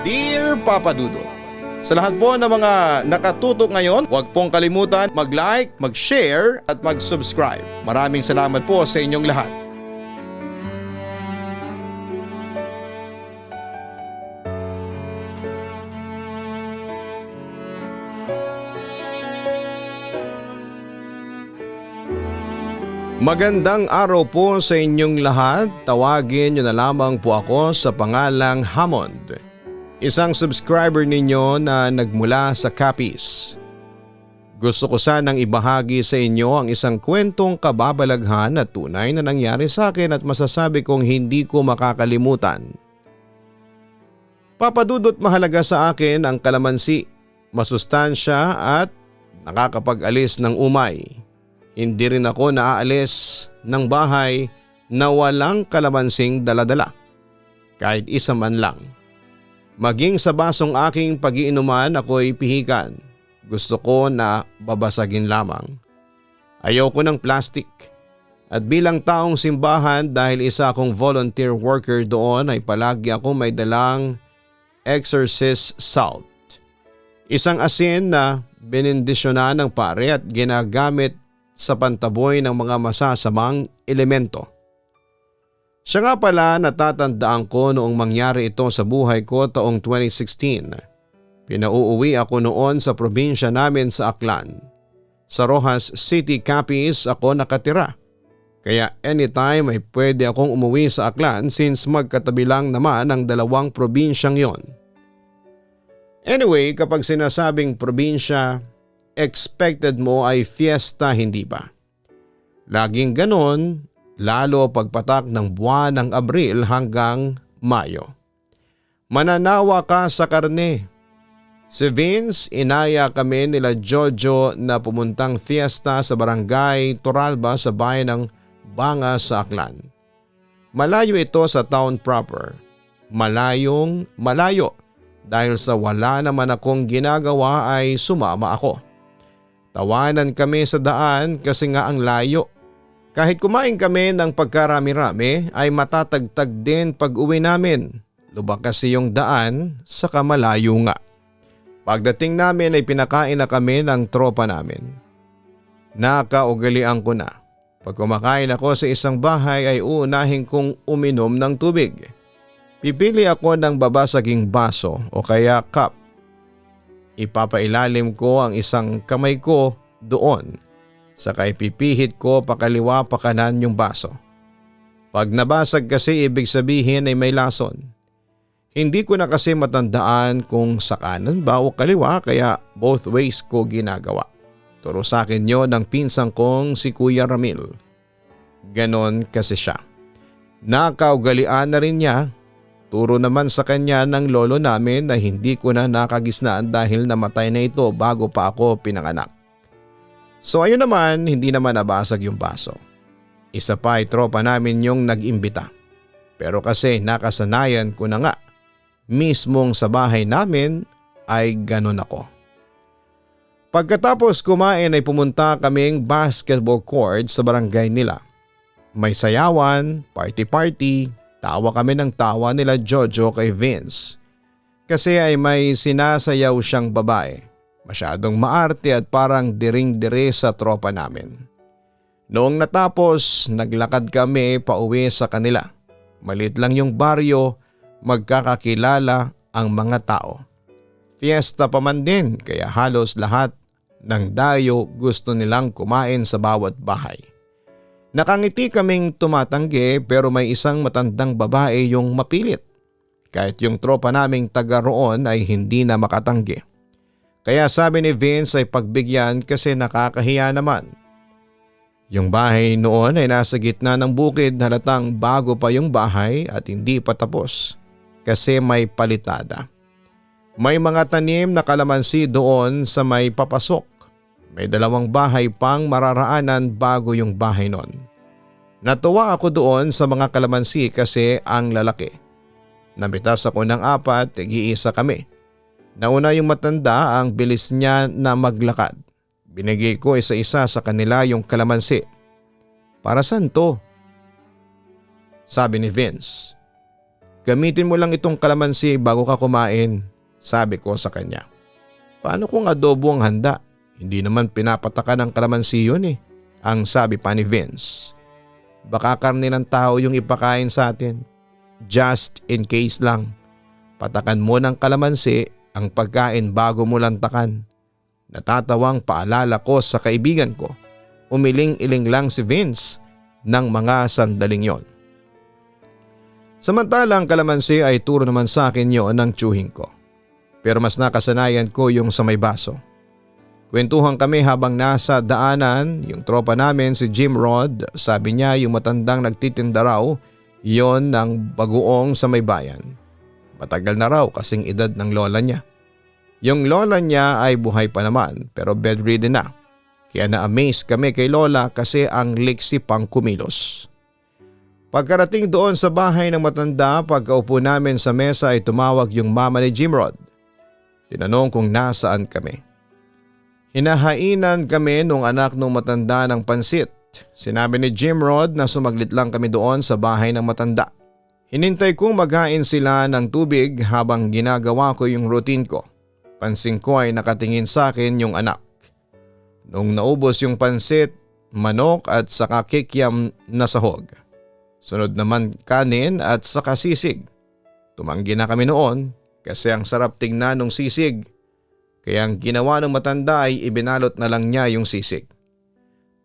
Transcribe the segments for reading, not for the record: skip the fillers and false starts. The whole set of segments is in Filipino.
Dear Papa Dudut, sa lahat po ng mga nakatutok ngayon, huwag pong kalimutan mag-like, mag-share at mag-subscribe. Maraming salamat po sa inyong lahat. Magandang araw po sa inyong lahat. Tawagin niyo na lamang po ako sa pangalang Hammond. Isang subscriber ninyo na nagmula sa Capiz. Gusto ko sanang ibahagi sa inyo ang isang kwentong kababalaghan na tunay na nangyari sa akin at masasabi kong hindi ko makakalimutan. Papadudot, mahalaga sa akin ang kalamansi, masustansya at nakakapag-alis ng umay. Hindi rin ako naaalis ng bahay na walang kalamansing daladala, kahit isa man lang. Maging sa basong aking pag-iinuman ako'y pihikan. Gusto ko na babasagin lamang. Ayoko ng plastic. At bilang taong simbahan, dahil isa akong volunteer worker doon, ay palagi ako may dalang exorcist salt. Isang asin na benendisyonan ng pare at ginagamit sa pantaboy ng mga masasamang elemento. Siya nga pala, natatandaan ko noong mangyari ito sa buhay ko taong 2016. Pinauuwi ako noon sa probinsya namin sa Aklan. Sa Rojas City, Capiz ako nakatira. Kaya anytime ay pwede akong umuwi sa Aklan since magkatabi lang naman ang dalawang probinsyang yon. Anyway, kapag sinasabing probinsya, expected mo ay fiesta, hindi ba? Laging ganon, lalo pagpatak ng buwan ng Abril hanggang Mayo. Mananawa ka sa karne. Si Vince, inaya kami nila Jojo na pumuntang fiesta sa barangay Toralba sa bayan ng Banga sa Aklan. Malayo ito sa town proper. Malayong malayo dahil sa wala naman akong ginagawa ay sumama ako. Tawanan kami sa daan kasi nga ang layo. Kahit kumain kami ng pagkarami-rami ay matatagtag din pag uwi namin. Lubak kasi yung daan, saka malayo nga. Pagdating namin ay pinakain na kami ng tropa namin. Nakaugalian ko na. Pag kumakain ako sa isang bahay ay uunahin kong uminom ng tubig. Pipili ako ng babasaging baso o kaya cup. Ipapailalim ko ang isang kamay ko doon, saka ipipihit ko pakaliwa pakanan yung baso. Pag nabasag kasi ibig sabihin ay may lason. Hindi ko na kasi matandaan kung sa kanan ba o kaliwa kaya both ways ko ginagawa. Turo sa akin yun ng pinsang kong si Kuya Ramil. Ganon kasi siya. Nakaugalian na rin niya. Turo naman sa kanya ng lolo namin na hindi ko na nakagisnaan dahil namatay na ito bago pa ako pinanganak. So ayun naman, hindi naman nabasag yung baso. Isa pa ay tropa namin yung nag-imbita. Pero kasi nakasanayan ko na nga, mismong sa bahay namin ay ganon ako. Pagkatapos kumain ay pumunta kaming basketball court sa barangay nila. May sayawan, party-party. Tawa kami ng tawa nila Jojo kay Vince. Kasi ay may sinasayaw siyang babae. Masyadong maarte at parang diring-dire sa tropa namin. Noong natapos, naglakad kami pauwi sa kanila. Maliit lang yung baryo, magkakakilala ang mga tao. Fiesta pa man din kaya halos lahat ng dayo gusto nilang kumain sa bawat bahay. Nakangiti kaming tumatanggi pero may isang matandang babae yung mapilit. Kahit yung tropa naming taga roon ay hindi na makatanggi. Kaya sabi ni Vince ay pagbigyan kasi nakakahiya naman. Yung bahay noon ay nasa gitna ng bukid, halatang bago pa yung bahay at hindi pa tapos kasi may palitada. May mga tanim na kalamansi doon sa may papasok. May 2 bahay pang mararaanan bago yung bahay noon. Natuwa ako doon sa mga kalamansi kasi ang lalaki. Nabitas ako ng 4, tig-iisa kami. Nauna yung matanda, ang bilis niya na maglakad. Binigay ko isa-isa sa kanila yung kalamansi. Para saan to? Sabi ni Vince. Gamitin mo lang itong kalamansi bago ka kumain, sabi ko sa kanya. Paano kung adobo ang handa? Hindi naman pinapatakan ng kalamansi yun eh, ang sabi pa ni Vince. Baka karne ng tao yung ipakain sa atin. Just in case lang. Patakan mo ng kalamansi ang pagkain bago mo lantakan. Natatawang paalala ko sa kaibigan ko. Umiling-iling lang si Vince ng mga sandaling yon. Samantalang kalamansi ay turo naman sa akin yon ng tsuhing ko. Pero mas nakasanayan ko yung sa may baso. Kwentuhan kami habang nasa daanan yung tropa namin si Jim Rod. Sabi niya yung matandang nagtitinda raw yon ng bagoong sa may bayan. Matagal na raw kasing edad ng lola niya. Yung lola niya ay buhay pa naman pero bedridden na. Kaya na-amaze kami kay lola kasi ang liksi pang kumilos. Pagkarating doon sa bahay ng matanda, pagkaupo namin sa mesa ay tumawag yung mama ni Jim Rod. Tinanong kung nasaan kami. Hinahainan kami nung anak nung matanda ng pansit. Sinabi ni Jim Rod na sumaglit lang kami doon sa bahay ng matanda. Hinintay kong maghain sila ng tubig habang ginagawa ko yung routine ko. Pansin ko ay nakatingin sa akin yung anak. Nung naubos yung pansit, manok at saka kikiam na sahog. Sunod naman kanin at saka sisig. Tumanggi na kami noon kasi ang sarap tingnan ng sisig. Kaya ang ginawa ng matanda ay ibinalot na lang niya yung sisig.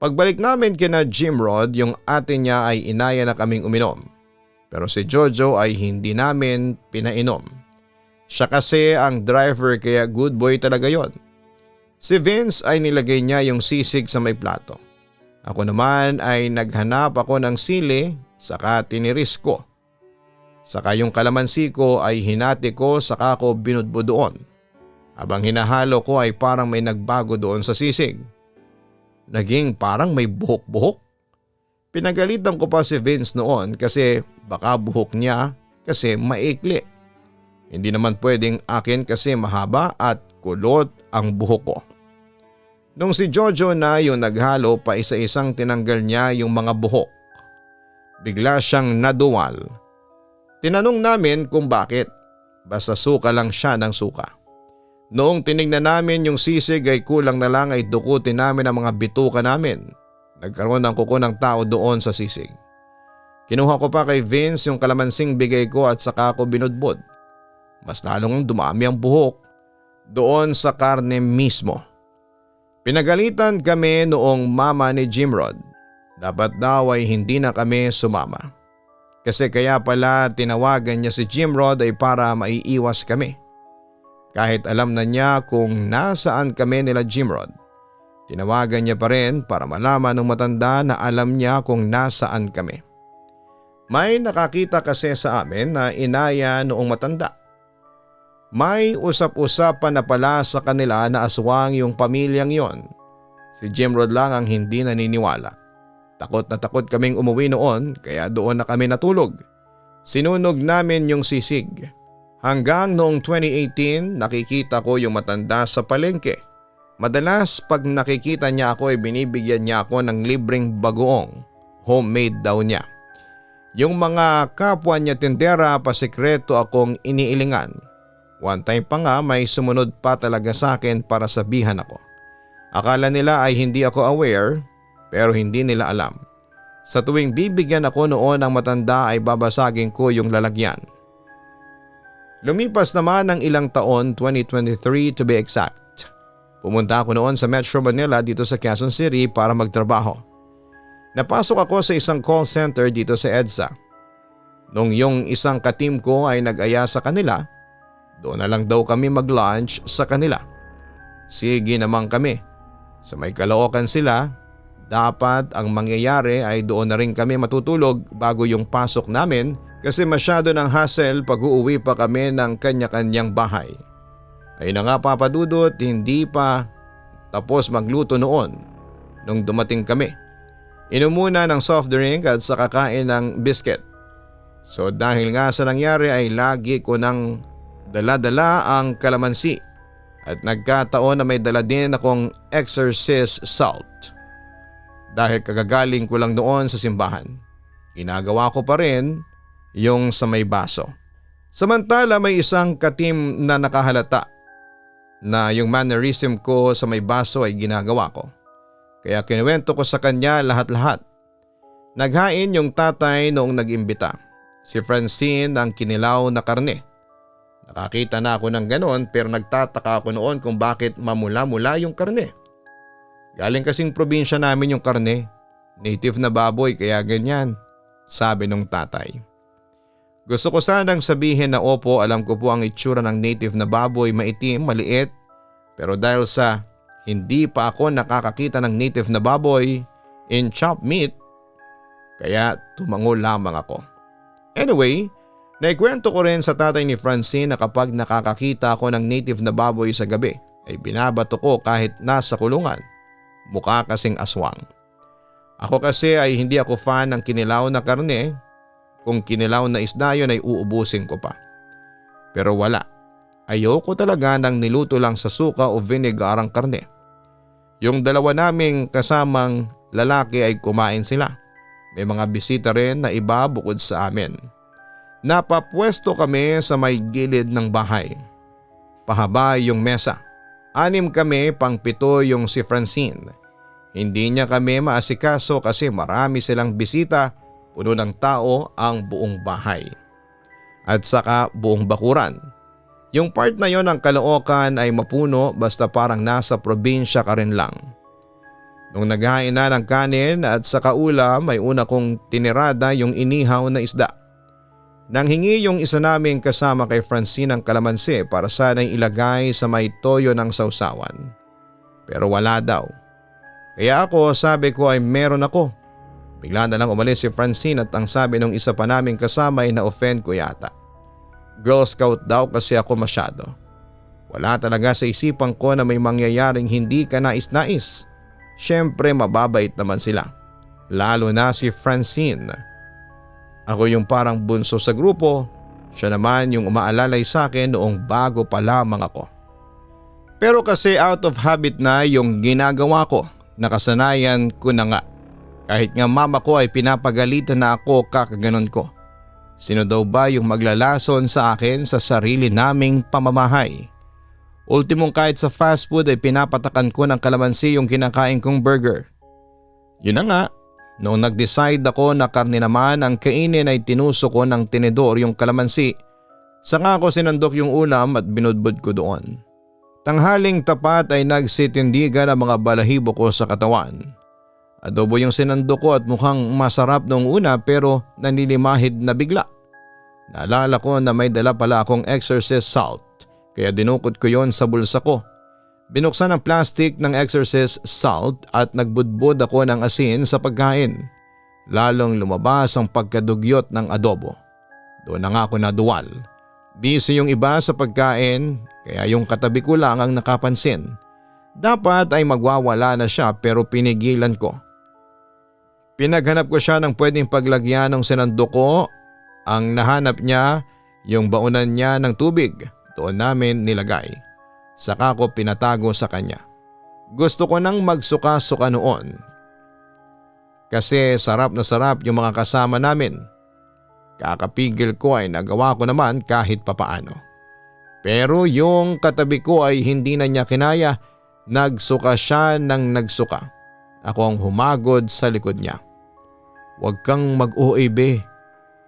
Pagbalik namin kina Jim Rod, yung ate niya ay inaya na kaming uminom. Pero si Jojo ay hindi namin pinainom. Siya kasi ang driver kaya good boy talaga yon. Si Vince ay nilagay niya yung sisig sa may plato. Ako naman ay naghanap ako ng sili saka tiniris ko. Saka yung kalamansi ko ay hinati ko saka ko binudbo doon. Habang hinahalo ko ay parang may nagbago doon sa sisig. Naging parang may buhok-buhok. Pinagalitan ko pa si Vince noon kasi baka buhok niya kasi maikli. Hindi naman pwedeng akin kasi mahaba at kulot ang buhok ko. Nung si Jojo na yung naghalo pa isa-isang tinanggal niya yung mga buhok. Bigla siyang naduwal. Tinanong namin kung bakit. Basta suka lang siya ng suka. Noong tinignan namin yung sisig ay kulang na lang ay dukutin namin ang mga bituka namin. Nagkaroon ng kuko ng tao doon sa sisig. Kinuha ko pa kay Vince yung kalamansing bigay ko at saka ko binudbod. Mas lalong dumami ang buhok doon sa karne mismo. Pinagalitan kami noong mama ni Jim Rod. Dapat daw ay hindi na kami sumama. Kasi kaya pala tinawagan niya si Jim Rod ay para maiiwas kami. Kahit alam na niya kung nasaan kami nila Jim Rod. Tinawagan niya pa rin para malaman ng matanda na alam niya kung nasaan kami. May nakakita kasi sa amin na inaya noong matanda. May usap-usapan na pala sa kanila na aswang yung pamilyang yon. Si Jim Rod lang ang hindi naniniwala. Takot na takot kaming umuwi noon kaya doon na kami natulog. Sinunog namin yung sisig. Hanggang noong 2018 nakikita ko yung matanda sa palengke. Madalas pag nakikita niya ako ay binibigyan niya ako ng libreng bagoong. Homemade daw niya. Yung mga kapwa niya tindera pasikreto akong iniilingan. One time pa nga may sumunod pa talaga sa akin para sabihan ako. Akala nila ay hindi ako aware pero hindi nila alam. Sa tuwing bibigyan ako noon ng matanda ay babasagin ko yung lalagyan. Lumipas naman ng ilang taon, 2023 to be exact. Pumunta ako noon sa Metro Manila dito sa Quezon City para magtrabaho. Napasok ako sa isang call center dito sa EDSA. Nung yung isang ka-team ko ay nag-aya sa kanila, doon na lang daw kami mag-lunch sa kanila. Sige naman kami. Sa may Caloocan sila, dapat ang mangyayari ay doon na rin kami matutulog bago yung pasok namin kasi masyado ng hassle pag uuwi pa kami ng kanya-kanyang bahay. Ay na nga papadudot, hindi pa tapos magluto noon nung dumating kami. Inom muna ng soft drink at saka kain ng biscuit. So dahil nga sa nangyari ay lagi ko nang dala-dala ang kalamansi at nagkataon na may dala din akong exorcist salt. Dahil kagagaling ko lang doon sa simbahan, ginagawa ko pa rin yung sa may baso. Samantala may isang katim na nakahalata na yung mannerism ko sa may baso ay ginagawa ko. Kaya kinuwento ko sa kanya lahat-lahat. Naghain yung tatay noong nag-imbita. Si Francine ang kinilaw na karne. Nakakita na ako ng ganon pero nagtataka ako noon kung bakit mamula-mula yung karne. Galing kasing probinsya namin yung karne. Native na baboy kaya ganyan, sabi nung tatay. Gusto ko sanang sabihin na opo, alam ko po ang itsura ng native na baboy, maitim, maliit. Pero dahil sa hindi pa ako nakakakita ng native na baboy in chopped meat, kaya tumango lamang ako. Anyway, naikwento ko rin sa tatay ni Francine na kapag nakakakita ako ng native na baboy sa gabi ay binabato ko kahit nasa kulungan. Mukha kasing aswang. Ako kasi ay hindi ako fan ng kinilaw na karne. Kung kinilaw na isda yun ay uubusin ko pa. Pero wala. Ayoko talaga ng niluto lang sa suka o vinegar ang karne. Yung dalawa naming kasamang lalaki ay kumain sila. May mga bisita rin na iba bukod sa amin. Napapwesto kami sa may gilid ng bahay. Pahaba yung mesa. 6 kami, pang 7 yung si Francine. Hindi niya kami maasikaso kasi marami silang bisita. Puno ng tao ang buong bahay. At saka buong bakuran. Yung part na yon ng Caloocan ay mapuno basta parang nasa probinsya ka rin lang. Nung naghain na ng kanin at saka ulam ay una kong tinirada yung inihaw na isda. Nang hingi yung isa naming kasama kay Francine ng kalamansi para sana'y ilagay sa may toyo ng sausawan. Pero wala daw. Kaya ako sabi ko ay meron ako. Bigla na lang umalis si Francine at ang sabi ng isa pa naming kasama ay na-offend ko yata. Girl Scout daw kasi ako masyado. Wala talaga sa isipan ko na may mangyayaring hindi ka nais-nais. Siyempre mababait naman sila. Lalo na si Francine. Ako yung parang bunso sa grupo. Siya naman yung umaalalay sa akin noong bago pa lamang ako. Pero kasi out of habit na yung ginagawa ko. Nakasanayan ko na nga. Kahit nga mama ko ay pinapagalitan na ako kakaganon ko. Sino daw ba yung maglalason sa akin sa sarili naming pamamahay? Ultimong kahit sa fast food ay pinapatakan ko ng kalamansi yung kinakain kong burger. Yun na nga, noong nag-decide ako na karne naman ang kainin ay tinuso ko ng tinidor yung kalamansi. Saka ako sinandok yung ulam at binudbud ko doon. Tanghaling tapat ay nagsitindigan ang mga balahibo ko sa katawan. Adobo yung sinandok ko at mukhang masarap noong una pero nanilimahid na bigla. Naalala ko na may dala pala akong exorcist salt kaya dinukot ko yon sa bulsa ko. Binuksan ang plastic ng exorcist salt at nagbudbud ako ng asin sa pagkain. Lalong lumabas ang pagkadugyot ng adobo. Doon na nga ako naduwal. Busy yung iba sa pagkain kaya yung katabi ko lang ang nakapansin. Dapat ay magwawala na siya pero pinigilan ko. Pinaghanap ko siya ng pwedeng paglagyan ng sinandok ko. Ang nahanap niya yung baunan niya ng tubig. Doon namin nilagay. Saka ko pinatago sa kanya. Gusto ko nang magsuka-suka noon. Kasi sarap na sarap yung mga kasama namin. Kakapigil ko ay nagawa ko naman kahit papaano. Pero yung katabi ko ay hindi na niya kinaya. Nagsuka siya ng nagsuka. Ako ang humagod sa likod niya. Huwag kang mag-OA be.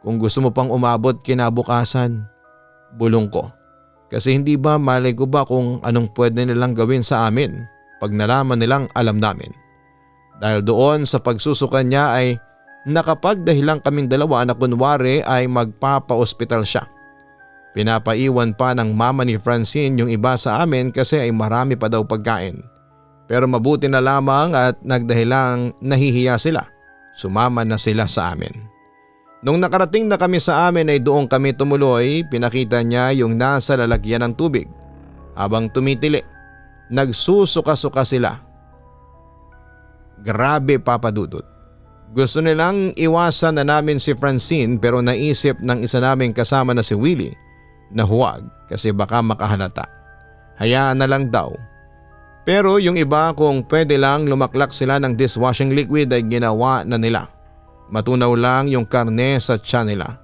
Kung gusto mo pang umabot kinabukasan. Bulong ko. Kasi hindi ba malay ko ba kung anong pwede nilang gawin sa amin pag nalaman nilang alam namin. Dahil doon sa pagsusukan niya ay nakapagdahilan kaming dalawa na kunwari ay magpapa-ospital siya. Pinapaiwan pa ng mama ni Francine yung iba sa amin kasi ay marami pa daw pagkain. Pero mabuti na lamang at nagdahilang nahihiya sila. Sumama na sila sa amin. Nung nakarating na kami sa amin ay doon kami tumuloy, pinakita niya yung nasa lalagyan ng tubig. Habang tumitili, nagsusuka-suka sila. Grabe Papa Dudut. Gusto nilang iwasan na namin si Francine pero naisip ng isa naming kasama na si Willie na huwag kasi baka makahalata. Hayaan na lang daw. Pero yung iba kung pwede lang lumaklak sila ng dishwashing liquid ay ginawa na nila. Matunaw lang yung karne sa tiyan nila.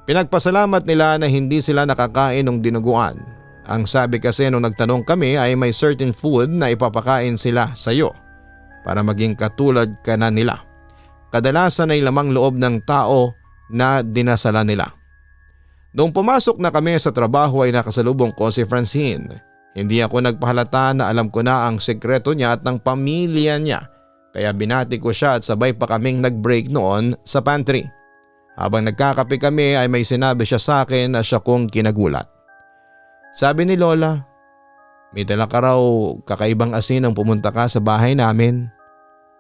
Pinagpasalamat nila na hindi sila nakakain ng dinuguan. Ang sabi kasi nung nagtanong kami ay may certain food na ipapakain sila sa iyo para maging katulad ka na nila. Kadalasan ay lamang loob ng tao na dinasala nila. Noong pumasok na kami sa trabaho ay nakasalubong ko si Francine. Hindi ako nagpahalata na alam ko na ang sekreto niya at ng pamilya niya, kaya binati ko siya at sabay pa kaming nag-break noon sa pantry. Habang nagkakape kami ay may sinabi siya sa akin na siya kong kinagulat. Sabi ni Lola, may dala ka raw kakaibang asin nang pumunta ka sa bahay namin.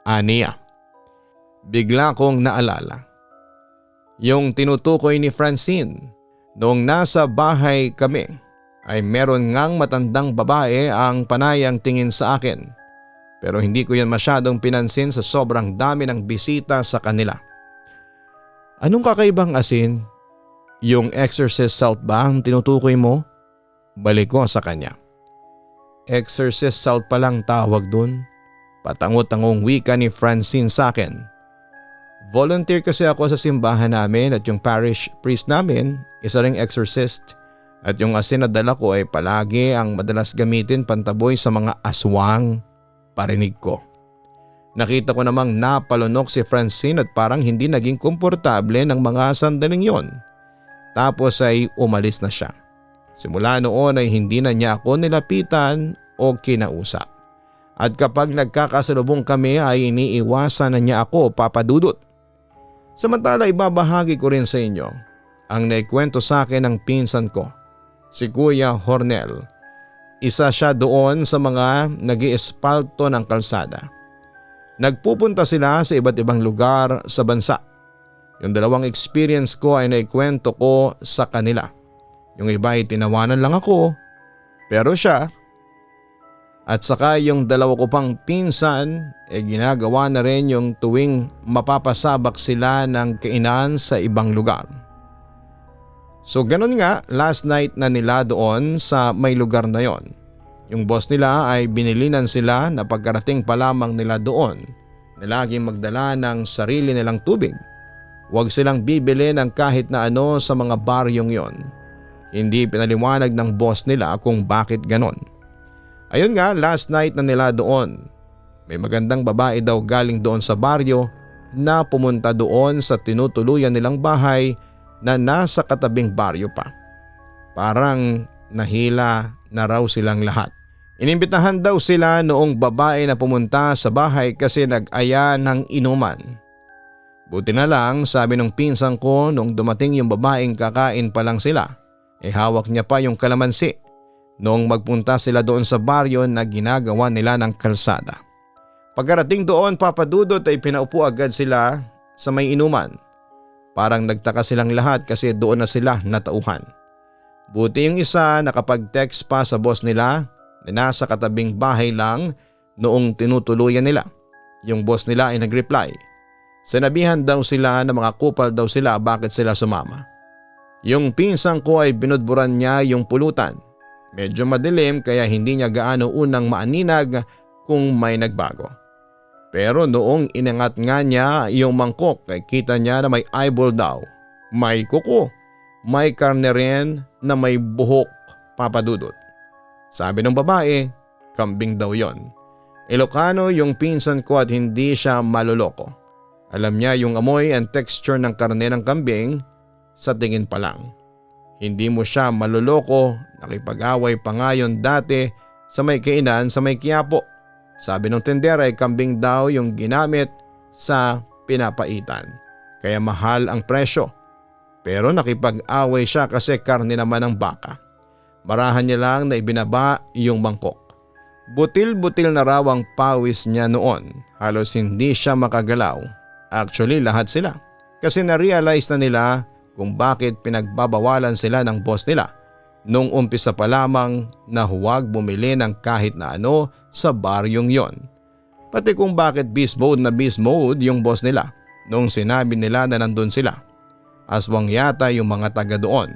Aniya. Bigla kong naalala yung tinutukoy ni Francine. Noong nasa bahay kami ay meron ngang matandang babae ang panayang tingin sa akin. Pero hindi ko yan masyadong pinansin sa sobrang dami ng bisita sa kanila. Anong kakaibang asin? Yung exorcist salt ba ang tinutukoy mo? Balik ko sa kanya. Exorcist salt palang tawag dun. Patangot-tangong wika ni Francine sa akin. Volunteer kasi ako sa simbahan namin at yung parish priest namin isa ring exorcist. At yung asin na dala ko ay palagi ang madalas gamitin pantaboy sa mga aswang. Parinig ko. Nakita ko namang napalunok si Francine at parang hindi naging komportable ng mga sandaling yon. Tapos ay umalis na siya. Simula noon ay hindi na niya ako nilapitan o kinausap. At kapag nagkakasalubong kami ay iniiwasan na niya ako, Papa Dudut. Samantala ibabahagi ko rin sa inyo ang naikwento sa akin ng pinsan ko, si Kuya Hornel. Isa siya doon sa mga nag-iespalto ng kalsada. Nagpupunta sila sa iba't ibang lugar sa bansa. Yung dalawang experience ko ay naikwento ko sa kanila. Yung iba ay tinawanan lang ako, pero siya at saka yung dalawa ko pang pinsan ay ginagawa na rin yung tuwing mapapasabak sila ng kainan sa ibang lugar. So ganun nga, last night na nila doon sa may lugar na yon. Yung boss nila ay binilinan sila na pagkarating pa lamang nila doon na laging magdala ng sarili nilang tubig. Huwag silang bibili ng kahit na ano sa mga baryong yon. Hindi pinaliwanag ng boss nila kung bakit ganon. Ayun nga, last night na nila doon. May magandang babae daw galing doon sa baryo na pumunta doon sa tinutuluyan nilang bahay na nasa katabing baryo pa. Parang nahila na raw silang lahat. Inimbitahan daw sila noong babae na pumunta sa bahay kasi nag-aya ng inuman. Buti na lang, sabi ng pinsan ko nung dumating yung babaeng kakain pa lang sila, hawak niya pa yung kalamansi noong magpunta sila doon sa baryo na ginagawa nila ng kalsada. Pagkarating doon, Papa Dudut, ay pinaupo agad sila sa may inuman. Parang nagtaka silang lahat kasi doon na sila natauhan. Buti yung isa nakapag-text pa sa boss nila na nasa katabing bahay lang noong tinutuluyan nila. Yung boss nila ay nag-reply. Sinabihan daw sila na mga kupal daw sila bakit sila sumama. Yung pinsang ko ay binudburan niya yung pulutan. Medyo madilim kaya hindi niya gaano unang maaninag kung may nagbago. Pero noong inangat nga niya yung mangkok ay kita niya na may eyeball daw, may kuko, may karne rin na may buhok, Papa Dudut. Sabi ng babae, kambing daw yon. Ilocano yung pinsan ko at hindi siya maluloko. Alam niya yung amoy and texture ng karne ng kambing sa tingin pa lang. Hindi mo siya maluloko, nakipag-away pa nga yun dati sa may kainan sa may Quiapo. Sabi ng tendera ay kambing daw yung ginamit sa pinapaitan. Kaya mahal ang presyo. Pero nakipag-away siya kasi karne naman ng baka. Marahan niya lang na ibinaba yung mangkok. Butil-butil na raw ang pawis niya noon. Halos hindi siya makagalaw. Actually lahat sila. Kasi na-realize na nila kung bakit pinagbabawalan sila ng boss nila nung umpisa pa lamang na huwag bumili ng kahit na ano sa baryong yon. Pati kung bakit beast mode yung boss nila nung sinabi nila na nandun sila. Aswang yata yung mga taga doon.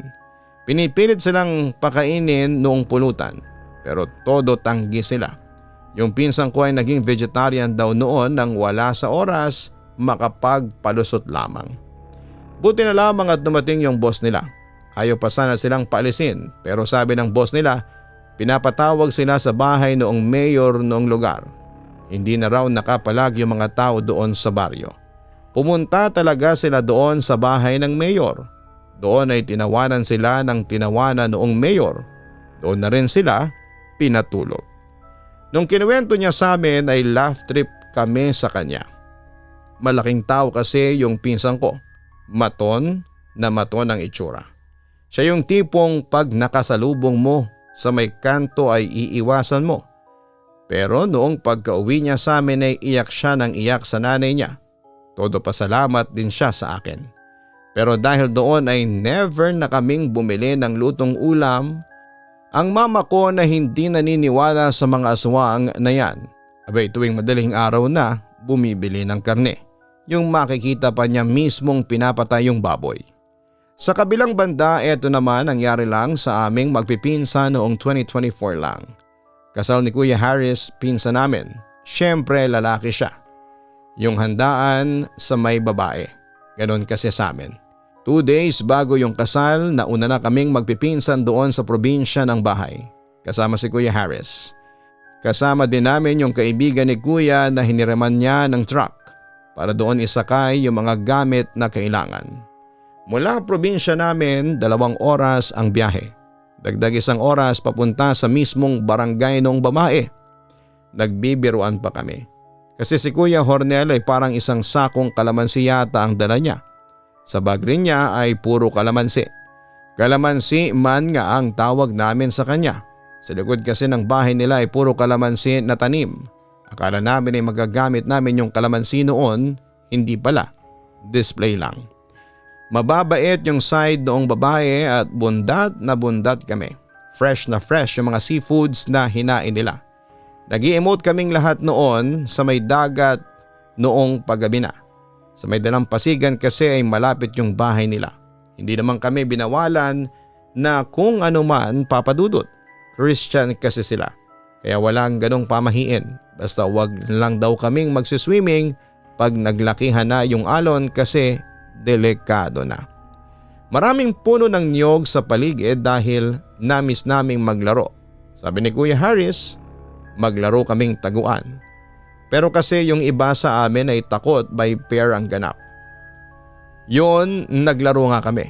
Pinipilit silang pakainin noong pulutan pero todo tanggi sila. Yung pinsang ko ay naging vegetarian daw noon nang wala sa oras makapagpalusot lamang. Buti na lamang at dumating yung boss nila. Ayaw pa sana silang paalisin pero sabi ng boss nila pinapatawag sila sa bahay noong mayor noong lugar. Hindi na raw nakapalag yung mga tao doon sa baryo. Pumunta talaga sila doon sa bahay ng mayor. Doon ay tinawanan sila ng tinawanan noong mayor. Doon na rin sila pinatulog. Nung kinuwento niya sa amin ay laugh trip kami sa kanya. Malaking tao kasi yung pinsan ko. Maton na maton ang itsura. Siya yung tipong pag nakasalubong mo sa may kanto ay iiwasan mo. Pero noong pagka-uwi niya sa amin ay iyak siya ng iyak sa nanay niya. Todo pasalamat din siya sa akin. Pero dahil doon ay never na kaming bumili ng lutong ulam. Ang mama ko na hindi naniniwala sa mga aswang na yan. Abay tuwing madaling araw na bumibili ng karne. Yung makikita pa niya mismong pinapatay yung baboy. Sa kabilang banda, eto naman nangyari lang sa aming magpipinsa noong 2024 lang. Kasal ni Kuya Harris, pinsa namin. Siyempre lalaki siya. Yung handaan sa may babae. Ganon kasi sa amin. 2 days bago yung kasal, nauna na kaming magpipinsan doon sa probinsya ng bahay. Kasama si Kuya Harris. Kasama din namin yung kaibigan ni Kuya na hiniraman niya ng truck para doon isakay yung mga gamit na kailangan. Mula probinsya namin, 2 oras ang biyahe. Dagdag 1 oras papunta sa mismong barangay ng babae. Nagbibiruan pa kami. Kasi si Kuya Hornel ay parang isang sakong kalamansi yata ang dala niya. Sa bag rin niya ay puro kalamansi. Kalamansi man nga ang tawag namin sa kanya. Sa likod kasi ng bahay nila ay puro kalamansi na tanim. Akala namin ay magagamit namin yung kalamansi noon, hindi pala. Display lang. Mababait yung side noong babae at bundat na bundat kami. Fresh na fresh yung mga seafoods na hinain nila. Nag-i-emote kaming lahat noon sa may dagat noong paggabi na. Sa may dalampasigan kasi ay malapit yung bahay nila. Hindi naman kami binawalan na kung ano man papadudot. Christian kasi sila. Kaya walang ganong pamahiin. Basta wag lang daw kaming magsiswimming pag naglakihan na yung alon kasi delikado na. Maraming puno ng niyog sa paligid dahil namis naming maglaro. Sabi ni Kuya Harris, maglaro kaming taguan. Pero kasi yung iba sa amin ay takot by pair ang ganap. Yun, naglaro nga kami.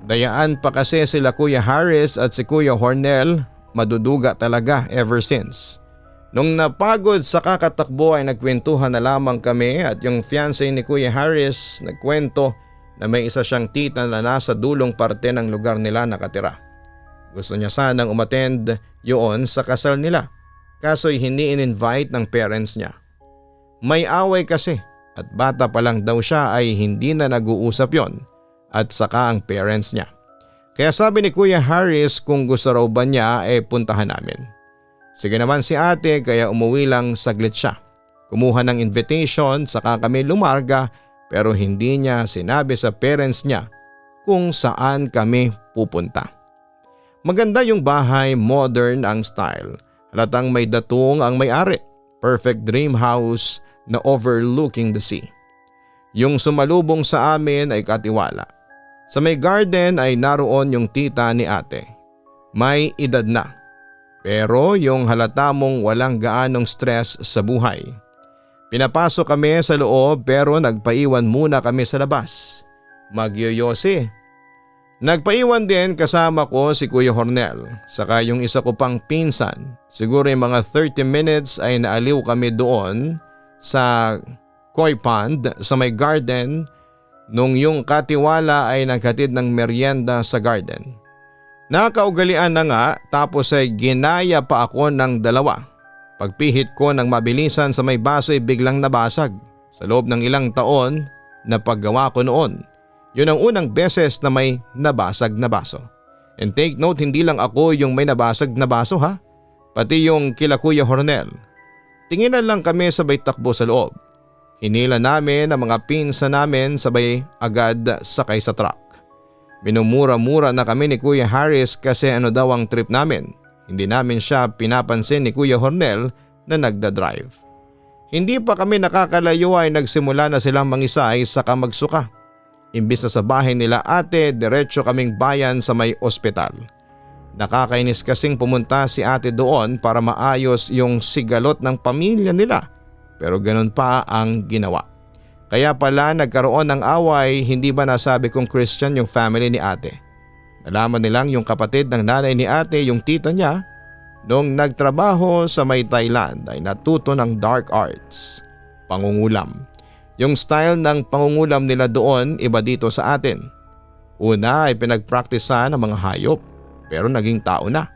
Dayaan pa kasi sila Kuya Harris at si Kuya Hornel, maduduga talaga ever since. Nung napagod sa kakatakbo ay nagkwentuhan na lamang kami at yung fiancé ni Kuya Harris nagkwento na may isa siyang tita na nasa dulong parte ng lugar nila nakatira. Gusto niya sanang umattend yun sa kasal nila. Kaso'y hindi in-invite ng parents niya. May away kasi at bata pa lang daw siya ay hindi na nag-uusap yon at saka ang parents niya. Kaya sabi ni Kuya Harris kung gusto raw ba niya puntahan namin. Sige naman si ate kaya umuwi lang saglit siya. Kumuha ng invitation saka kami lumarga pero hindi niya sinabi sa parents niya kung saan kami pupunta. Maganda yung bahay, modern ang style. Halatang may datong ang may-ari. Perfect dream house na overlooking the sea. Yung sumalubong sa amin ay katiwala. Sa may garden ay naroon yung tita ni ate. May edad na. Pero yung halata mong walang gaanong stress sa buhay. Pinapasok kami sa loob pero nagpaiwan muna kami sa labas. Magyoyosi. Nagpaiwan din kasama ko si Kuya Hornel, saka yung isa ko pang pinsan. Siguro yung mga 30 minutes ay naaliw kami doon sa koi pond sa may garden nung yung katiwala ay naghatid ng merienda sa garden. Nakaugalian na nga tapos ay ginaya pa ako ng 2. Pagpihit ko ng mabilisan sa may baso ay biglang nabasag. Sa loob ng ilang taon na paggawa ko noon. Yun ang unang beses na may nabasag na baso. And take note, hindi lang ako yung may nabasag na baso ha. Pati yung kila Kuya Hornel. Tinginan lang kami sabay takbo sa loob. Hinila namin ang mga pinsa namin sabay agad sakay sa truck. Minumura-mura na kami ni Kuya Harris kasi ano daw ang trip namin. Hindi namin siya pinapansin ni Kuya Hornel na nagda-drive. Hindi pa kami nakakalayo ay nagsimula na silang mangisay saka magsuka. Imbis na sa bahay nila ate, diretso kaming bayan sa may ospital. Nakakainis kasing pumunta si ate doon para maayos yung sigalot ng pamilya nila, pero ganun pa ang ginawa. Kaya pala nagkaroon ng away, hindi ba nasabi kong Christian yung family ni ate? Nalaman nilang yung kapatid ng nanay ni ate, yung tita niya, noong nagtrabaho sa may Thailand ay natuto ng dark arts, pangungulam. Yung style ng pangungulam nila doon iba dito sa atin. Una ay pinagpraktisan ng mga hayop, pero naging tao na.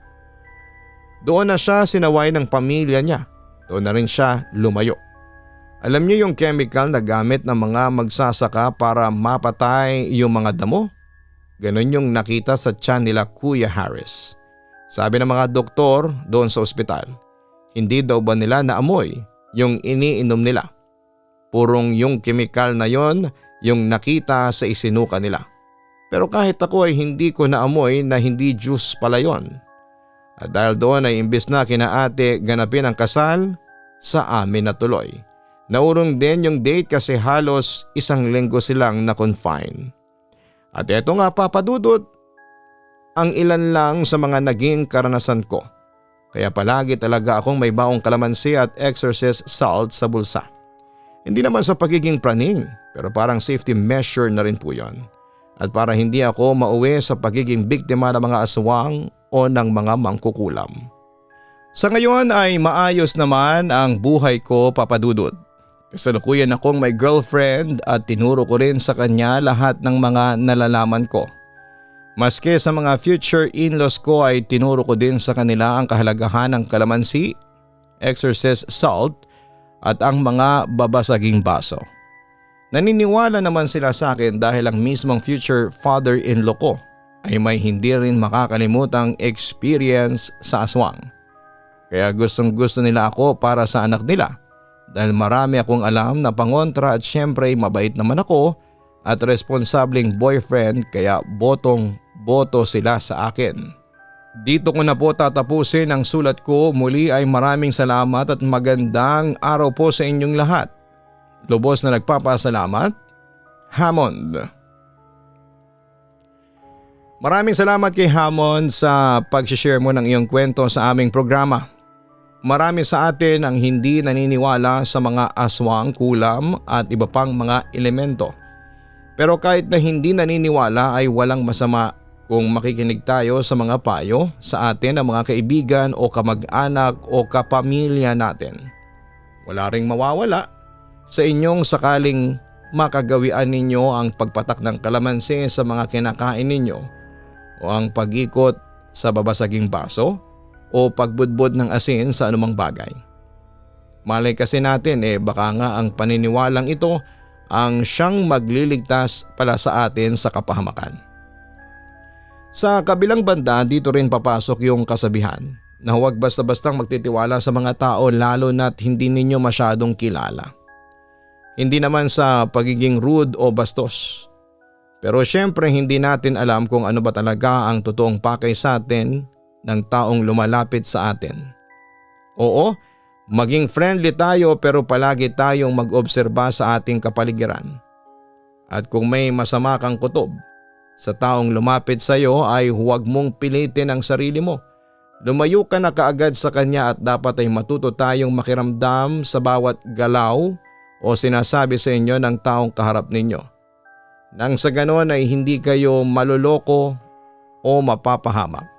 Doon na siya sinaway ng pamilya niya. Doon na rin siya lumayo. Alam niyo yung chemical na gamit ng mga magsasaka para mapatay yung mga damo? Ganon yung nakita sa tiyan nila Kuya Harris. Sabi ng mga doktor doon sa ospital, hindi daw ba nila naamoy yung iniinom nila? Purong yung chemical na yon yung nakita sa isinuka nila. Pero kahit ako ay hindi ko naamoy na hindi juice pala yon. At dahil doon ay imbis na kinaate ganapin ang kasal, sa amin na tuloy. Naurong din yung date kasi halos 1 linggo silang na-confine. At eto nga papadudot, ang ilan lang sa mga naging karanasan ko. Kaya palagi talaga akong may baong kalamansi at exorcist salt sa bulsa. Hindi naman sa pagiging praning, pero parang safety measure na rin po yon. At para hindi ako mauwi sa pagiging biktima ng mga aswang o ng mga mangkukulam. Sa ngayon ay maayos naman ang buhay ko, papadudot. Kasalukuyan akong may girlfriend at tinuro ko rin sa kanya lahat ng mga nalalaman ko. Maski sa mga future in-laws ko ay tinuro ko din sa kanila ang kahalagahan ng kalamansi, exorcist salt at ang mga babasaging baso. Naniniwala naman sila sa akin dahil ang mismong future father-in-law ko ay may hindi rin makakalimutang experience sa aswang. Kaya gustong gusto nila ako para sa anak nila dahil marami akong alam na pangontra at syempre mabait naman ako at responsableng boyfriend kaya botong-boto sila sa akin. Dito ko na po tatapusin ang sulat ko. Muli ay maraming salamat at magandang araw po sa inyong lahat. Lubos na nagpapasalamat, Hammond. Maraming salamat kay Hammond sa pag-share mo ng iyong kwento sa aming programa. Marami sa atin ang hindi naniniwala sa mga aswang, kulam at iba pang mga elemento. Pero kahit na hindi naniniwala ay walang masama kung makikinig tayo sa mga payo sa atin ng mga kaibigan o kamag-anak o kapamilya natin. Wala ring mawawala sa inyong sakaling makagawian ninyo ang pagpatak ng kalamansi sa mga kinakain ninyo o ang pag-ikot sa babasaging baso o pagbudbod ng asin sa anumang bagay. Malay kasi natin baka nga ang paniniwalang ito ang siyang magliligtas pala sa atin sa kapahamakan. Sa kabilang banda dito rin papasok yung kasabihan na huwag basta-bastang magtitiwala sa mga tao lalo na't hindi ninyo masyadong kilala. Hindi naman sa pagiging rude o bastos. Pero syempre hindi natin alam kung ano ba talaga ang totoong pakay sa atin ng taong lumalapit sa atin. Oo, maging friendly tayo pero palagi tayong mag-obserba sa ating kapaligiran. At kung may masama kang kutob sa taong lumapit sa iyo ay huwag mong pilitin ang sarili mo. Lumayo ka na kaagad sa kanya at dapat ay matuto tayong makiramdam sa bawat galaw o sinasabi sa inyo ng taong kaharap ninyo. Nang sa ganon ay hindi kayo maluloko o mapapahamak.